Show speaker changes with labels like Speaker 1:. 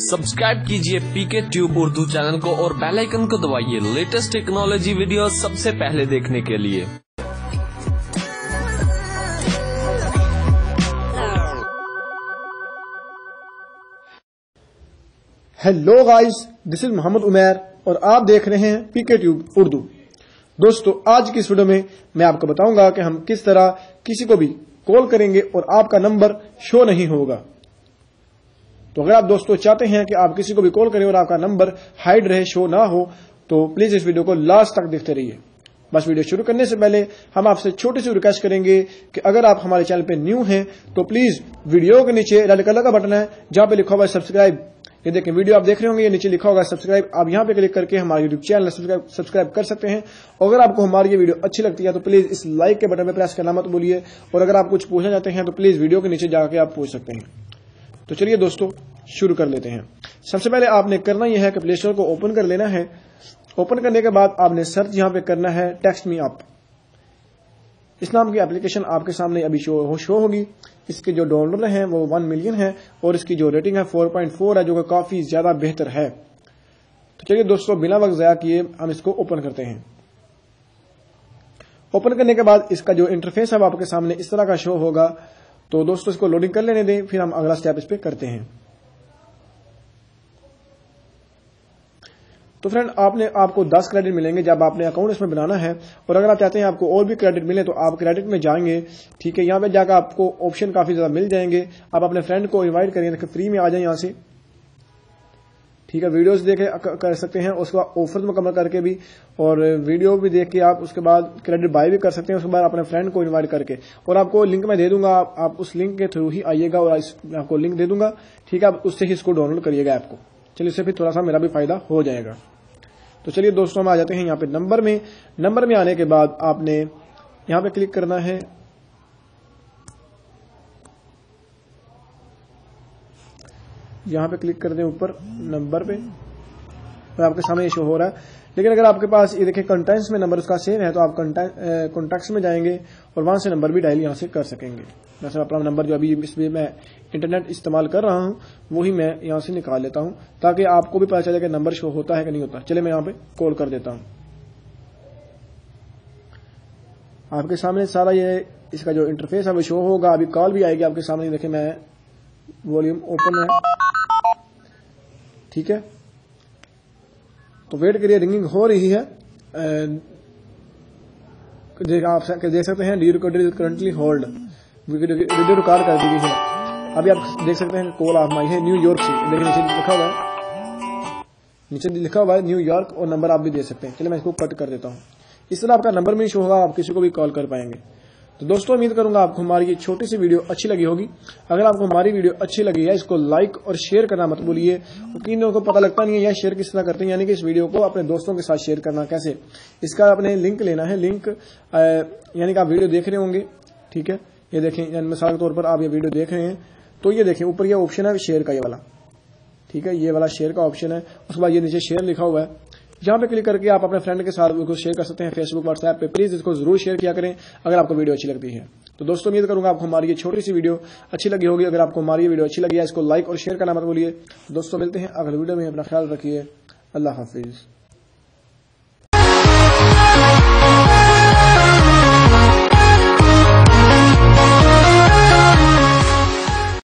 Speaker 1: Subscribe कीजिए पीके tube Urdu channel को और बेल आइकन को दबाइए लेटेस्ट टेक्नोलॉजी वीडियो सबसे पहले देखने के लिए।
Speaker 2: Hello guys, this is Mohammed Umair और आप देख रहे हैं पीके ट्यूब उर्दू। दोस्तों, आज की इस वीडियो में मैं आपको बताऊंगा कि हम किस तरह किसी को भी कॉल करेंगे और आपका नंबर शो नहीं होगा। तो अगर आप दोस्तों चाहते हैं कि आप किसी को भी कॉल करें और आपका नंबर हाइड रहे, शो ना हो, तो प्लीज इस वीडियो को लास्ट तक देखते रहिए। बस वीडियो शुरू करने से पहले हम आपसे छोटी सी रिक्वेस्ट करेंगे कि अगर आप हमारे चैनल पे न्यू हैं तो प्लीज वीडियो के नीचे रेड कलर का बटन है जहां पे लिखा हुआ है सब्सक्राइब। ये देखें, वीडियो आप देख रहे होंगे, ये नीचे लिखा होगा सब्सक्राइब। आप यहां पे क्लिक करके हमारे यूट्यूब चैनल सब्सक्राइब कर सकते हैं। और अगर आपको हमारी ये वीडियो अच्छी लगती है तो प्लीज इस लाइक के बटन पे प्रेस करना मत भूलिए। और अगर आप कुछ पूछना चाहते हैं तो प्लीज वीडियो के नीचे जाकर आप पूछ सकते हैं। तो चलिए दोस्तों, शुरू कर लेते हैं। सबसे पहले आपने करना यह है कि प्ले स्टोर को ओपन कर लेना है। ओपन करने के बाद आपने सर्च यहां पे करना है टेक्स्ट मी अप। इस नाम की एप्लीकेशन आपके सामने अभी शो होगी। इसके जो डाउनलोड हैं वो 1 मिलियन है और इसकी जो रेटिंग है 4.4 है, जो कि काफी ज्यादा बेहतर है। तो चलिए दोस्तों, बिना वक्त ज़ाया किए हम इसको ओपन करते हैं। ओपन करने के बाद इसका जो इंटरफेस है वो आपके सामने इस तरह का शो होगा। तो दोस्तों, इसको लोडिंग कर लेने दें, फिर हम अगला स्टेप इस पे करते हैं। तो फ्रेंड, आपको 10 क्रेडिट मिलेंगे जब आपने अकाउंट इसमें बनाना है। और अगर आप चाहते हैं आपको और भी क्रेडिट मिले तो आप क्रेडिट में जाएंगे, ठीक है। यहाँ पे जाकर आपको ऑप्शन काफी ज्यादा मिल जाएंगे। आप अपने फ्रेंड को इनवाइट करिए, फ्री में आ जाए यहाँ से, ठीक है। वीडियोस देखे कर सकते हैं, उसके बाद ऑफर मुकम्मल करके भी, और वीडियो भी देख के आप उसके बाद क्रेडिट बाय भी कर सकते हैं। उसके बाद अपने फ्रेंड को इनवाइट करके, और आपको लिंक मैं दे दूंगा, आप उस लिंक के थ्रू ही आइएगा और आपको लिंक दे दूंगा, ठीक है। आप उससे ही इसको डाउनलोड करिएगा ऐप को। चलिए, इससे फिर थोड़ा सा मेरा भी फायदा हो जाएगा। तो चलिए दोस्तों, हम आ जाते हैं यहाँ पे नंबर में आने के बाद आपने यहाँ पे क्लिक करना है। यहाँ पे क्लिक कर दें ऊपर नंबर पे, तो आपके सामने ये शो हो रहा है। लेकिन अगर आपके पास ये देखिए कंटेंट्स में नंबर उसका सेव है तो आप कॉन्टैक्ट्स में जाएंगे और वहां से नंबर भी डायल यहाँ से कर सकेंगे। वैसे अपना नंबर जो अभी इसमें मैं इंटरनेट इस्तेमाल कर रहा हूँ वही मैं यहाँ से निकाल लेता हूँ, ताकि आपको भी पता चले कि नंबर शो होता है कि नहीं होता। चलिए, मैं यहाँ पे कॉल कर देता हूँ। आपके सामने सारा ये इसका जो इंटरफेस है वो शो होगा। अभी कॉल भी आएगी आपके सामने। देखिए, मैं वॉल्यूम ओपन है, ठीक है। तो वेट करिए, रिंगिंग हो रही है। आप देख सकते हैं, D recorder is currently hold, video record कर दी गई है। अभी आप देख सकते हैं कॉल ऑफ माई है न्यूयॉर्क से। देखिए, नीचे लिखा हुआ है न्यूयॉर्क, और नंबर आप भी दे सकते हैं। चलिए, मैं इसको कट कर देता हूँ। इस तरह आपका नंबर में शो होगा, आप किसी को भी कॉल कर पाएंगे। तो दोस्तों, उम्मीद करूंगा आपको हमारी ये छोटी सी वीडियो अच्छी लगी होगी। अगर आपको हमारी वीडियो अच्छी लगी है, इसको लाइक और शेयर करना मत भूलिए। किन लोगों को पता लगता नहीं है यह शेयर किस तरह करते हैं, यानी कि इस वीडियो को अपने दोस्तों के साथ शेयर करना कैसे, इसका आपने लिंक लेना है। लिंक यानी कि आप वीडियो देख रहे होंगे, ठीक है। ये देखें, मिसाल के तौर पर आप ये वीडियो देख रहे हैं तो ये देखें ऊपर ये ऑप्शन है शेयर का, ये वाला, ठीक है। ये वाला शेयर का ऑप्शन है। उसके बाद ये नीचे शेयर लिखा हुआ है, यहाँ पे क्लिक करके आप अपने फ्रेंड के साथ उसको शेयर कर सकते हैं फेसबुक, व्हाट्सएप पे। प्लीज इसको जरूर शेयर किया करें अगर आपको वीडियो अच्छी लगती है। तो दोस्तों, उम्मीद करूंगा आपको हमारी ये छोटी सी वीडियो अच्छी लगी होगी। अगर आपको हमारी ये वीडियो अच्छी लगी है, इसको लाइक और शेयर करना मत भूलिए। दोस्तों, मिलते हैं अगले वीडियो में। अपना ख्याल रखिए। अल्लाह हाफिज।